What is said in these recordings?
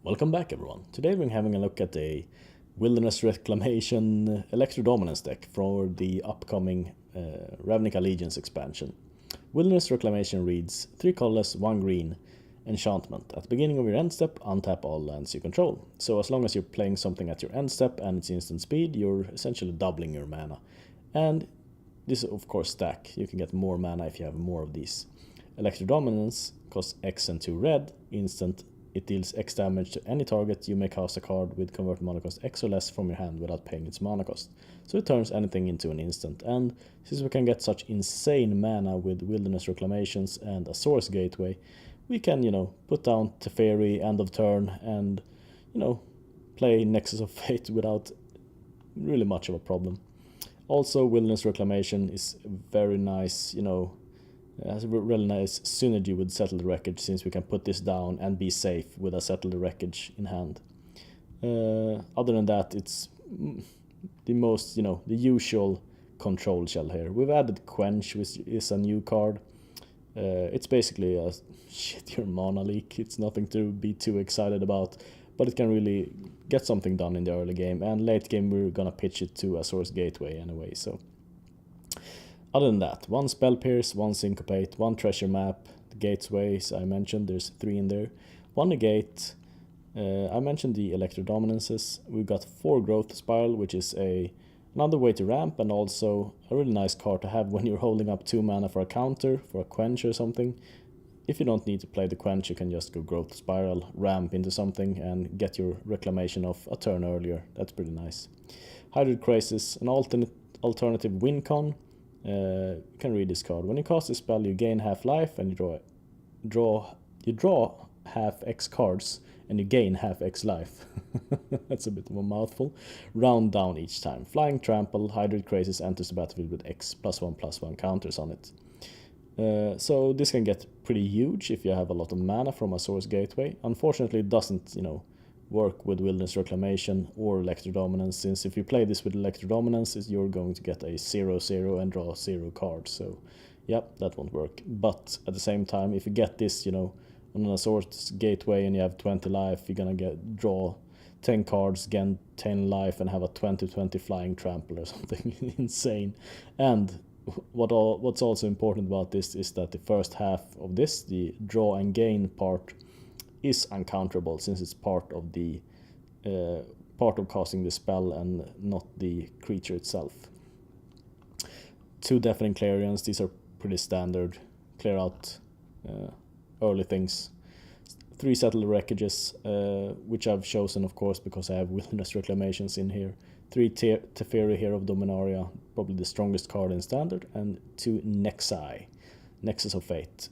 Welcome back everyone. Today we're having a look at a Wilderness Reclamation Electrodominance deck for the upcoming Ravnica Allegiance expansion. Wilderness Reclamation reads 3 colorless, 1 green, enchantment. At the beginning of your end step, untap all lands you control. So as long as you're playing something at your end step and it's instant speed, you're essentially doubling your mana. And this is of course stack. You can get more mana if you have more of these. Electrodominance costs X and 2 red, instant. It deals X damage to any target. You may cast a card with convert mana cost X or less from your hand without paying its mana cost. So it turns anything into an instant. And since we can get such insane mana with Wilderness Reclamations and a Source Gateway, we can, put down Teferi end of turn and, play Nexus of Fate without really much of a problem. Also, Wilderness Reclamation is very nice, it has a really nice synergy with Settle the Wreckage, since we can put this down and be safe with a Settle the Wreckage in hand. Other than that, it's the most, the usual control shell here. We've added Quench, which is a new card. It's basically a shit your mana leak. It's nothing to be too excited about, but it can really get something done in the early game, and late game we're gonna pitch it to a Source Gateway anyway, so... Other than that, 1 Spell Pierce, 1 Syncopate, 1 Treasure Map, the Gateways I mentioned, there's 3 in there, 1 Negate, I mentioned the Electrodominances, we've got 4 Growth Spiral, which is another way to ramp, and also a really nice card to have when you're holding up 2 mana for a counter, for a Quench or something. If you don't need to play the Quench, you can just go Growth Spiral, ramp into something, and get your Reclamation off a turn earlier. That's pretty nice. Hybrid Crisis, an alternative win con. You can read this card. When you cast a spell, you gain half life, and you draw half X cards, and you gain half X life. That's a bit of a mouthful. Round down each time. Flying Trample, Hybrid Crisis enters the battlefield with X +1/+1 counters on it. So this can get pretty huge if you have a lot of mana from a Source Gateway. Unfortunately, it doesn't, work with Wilderness Reclamation or Electrodominance, since if you play this with Electrodominance, you're going to get a 0/0 and draw 0 cards. So, yep, that won't work. But at the same time, if you get this, on a Source Gateway and you have 20 life, you're gonna draw 10 cards, gain 10 life, and have a 20/20 Flying Trample or something insane. And what's also important about this is that the first half of this, the draw and gain part, is uncounterable, since it's part of the casting the spell and not the creature itself. 2 Deafening Clarions, these are pretty standard, clear out early things. 3 Settle the Wreckages, which I've chosen of course because I have Wilderness Reclamations in here. 3 Teferi Hero of Dominaria, probably the strongest card in standard, and 2 Nexi, Nexus of Fate.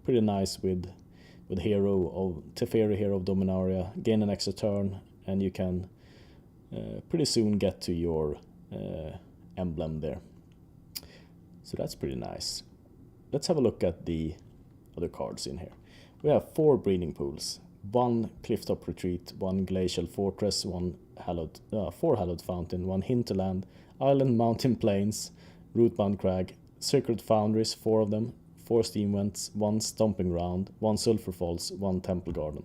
Pretty nice with Teferi Hero of Dominaria, gain an extra turn, and you can pretty soon get to your emblem there. So that's pretty nice. Let's have a look at the other cards in here. We have 4 Breeding Pools, 1 Clifftop Retreat, 1 Glacial Fortress, 4 Hallowed Fountain, 1 Hinterland, Island Mountain Plains, Rootbound Crag, Sacred Foundries, 4 of them, 4 Steam Vents, 1 Stomping Ground, 1 Sulphur Falls, 1 Temple Garden.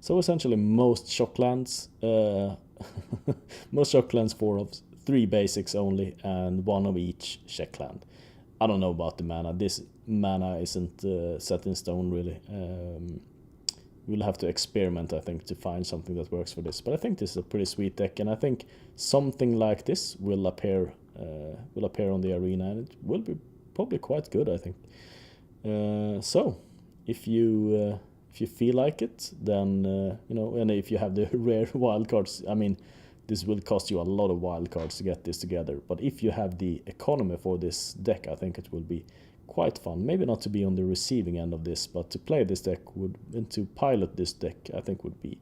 So essentially most Shocklands, 4 of 3 basics only, and 1 of each Checkland. I don't know about the mana. This mana isn't set in stone really. We'll have to experiment, I think, to find something that works for this. But I think this is a pretty sweet deck, and I think something like this will appear on the arena, and it will be probably quite good, I think. So if you feel like it, then and if you have the rare wildcards, I mean, this will cost you a lot of wildcards to get this together, but if you have the economy for this deck, I think it will be quite fun. Maybe not to be on the receiving end of this, but to play this deck and to pilot this deck, I think would be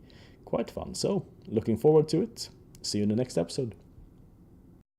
quite fun. So looking forward to it. See you in the next episode.